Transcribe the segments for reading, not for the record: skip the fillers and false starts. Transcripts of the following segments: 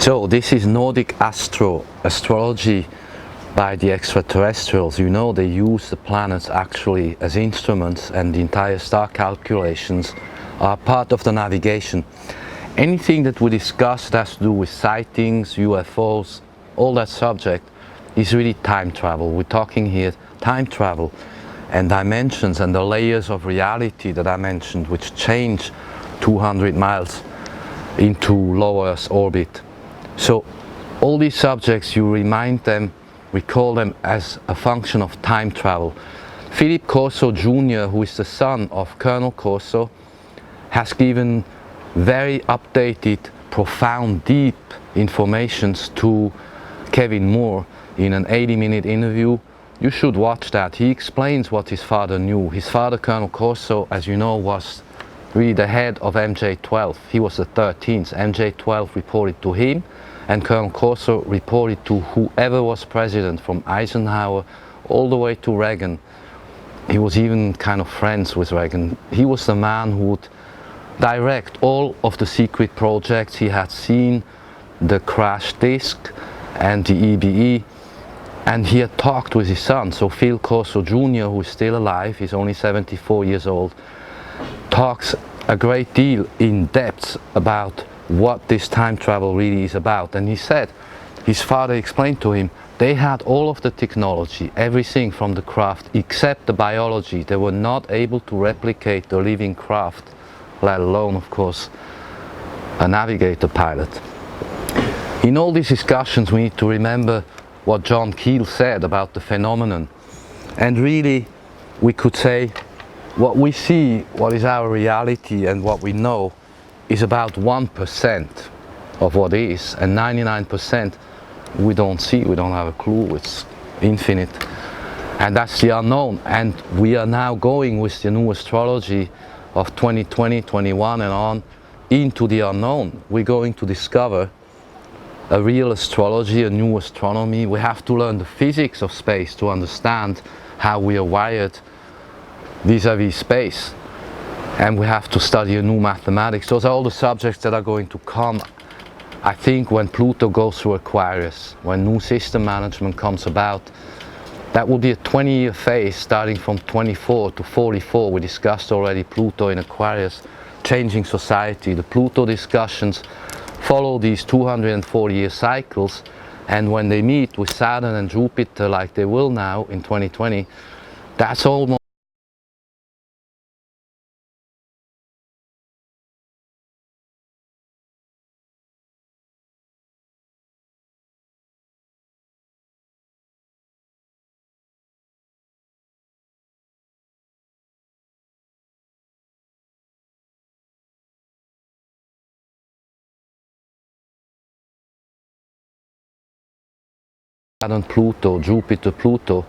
So this is Nordic Astro, astrology by the extraterrestrials. You know, they use the planets actually as instruments, and the entire star calculations are part of the navigation. Anything that we discuss that has to do with sightings, UFOs, all that subject is really time travel. We're talking here time travel and dimensions and the layers of reality that I mentioned, which change 200 miles into low Earth orbit. So all these subjects, you remind them, we call them as a function of time travel. Philip Corso Jr, who is the son of Colonel Corso, has given very updated, profound, deep informations to Kevin Moore in an 80-minute interview. You should watch that. He explains what his father knew. His father, Colonel Corso, as you know, was really the head of MJ-12. He was the 13th. MJ-12 reported to him, and Colonel Corso reported to whoever was president, from Eisenhower all the way to Reagan. He was even kind of friends with Reagan. He was the man who would direct all of the secret projects. He had seen the crash disk and the EBE, and he had talked with his son. So Phil Corso Jr, who is still alive, he's only 74 years old, talks a great deal in depth about what this time travel really is about. And he said his father explained to him they had all of the technology, everything from the craft except the biology. They were not able to replicate the living craft, let alone, of course, a navigator pilot. In all these discussions, we need to remember what John Keel said about the phenomenon. And really, we could say what we see, what is our reality and what we know, is about 1% of what is, and 99% we don't see, we don't have a clue, it's infinite. And that's the unknown. And we are now going with the new astrology of 2020, 21 and on into the unknown. We're going to discover a real astrology, a new astronomy. We have to learn the physics of space to understand how we are wired vis-a-vis space. And we have to study a new mathematics. Those are all the subjects that are going to come, I think, when Pluto goes through Aquarius, when new system management comes about. That will be a 20-year phase starting from 24 to 44. We discussed already Pluto in Aquarius, changing society. The Pluto discussions follow these 240-year cycles, and when they meet with Saturn and Jupiter like they will now in 2020, that's almost Saturn, Pluto, Jupiter, Pluto,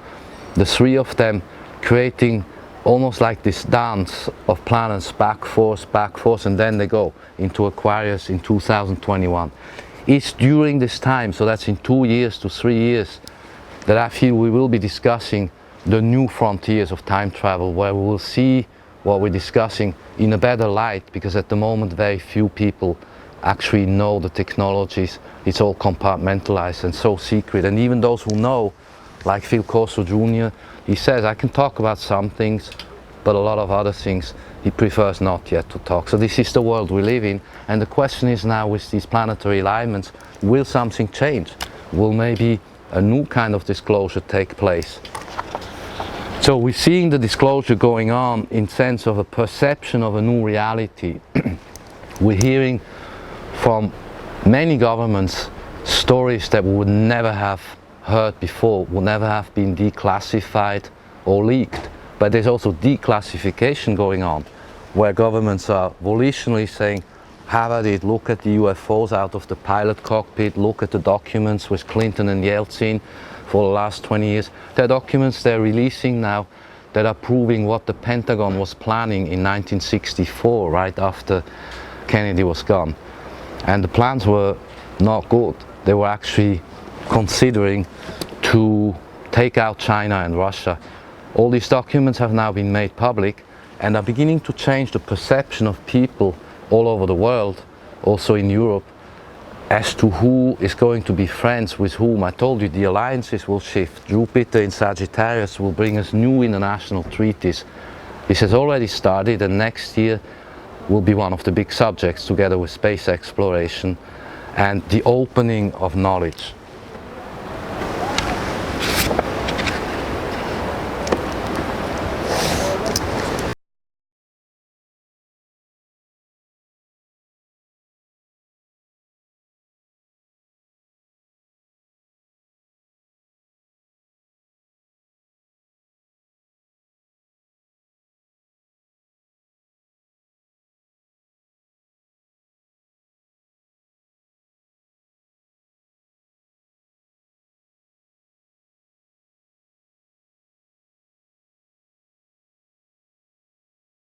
the three of them creating almost like this dance of planets, back forth, and then they go into Aquarius in 2021. It's during this time, so that's in 2 years to 3 years, that I feel we will be discussing the new frontiers of time travel, where we will see what we're discussing in a better light, because at the moment very few people actually know the technologies. It's all compartmentalized and so secret. And even those who know, like Phil Corso Jr, he says, I can talk about some things, but a lot of other things he prefers not yet to talk. So this is the world we live in. And the question is now, with these planetary alignments, will something change? Will maybe a new kind of disclosure take place? So we're seeing the disclosure going on in sense of a perception of a new reality. We're hearing from many governments stories that we would never have heard before, would never have been declassified or leaked. But there's also declassification going on, where governments are volitionally saying, have at it, look at the UFOs out of the pilot cockpit, look at the documents with Clinton and Yeltsin for the last 20 years. There are documents they're releasing now that are proving what the Pentagon was planning in 1964, right after Kennedy was gone. And the plans were not good. They were actually considering to take out China and Russia. All these documents have now been made public and are beginning to change the perception of people all over the world, also in Europe, As to who is going to be friends with whom, I told you the alliances will shift. Jupiter in Sagittarius will bring us new international treaties. This has already started, and next year will be one of the big subjects, together with space exploration and the opening of knowledge.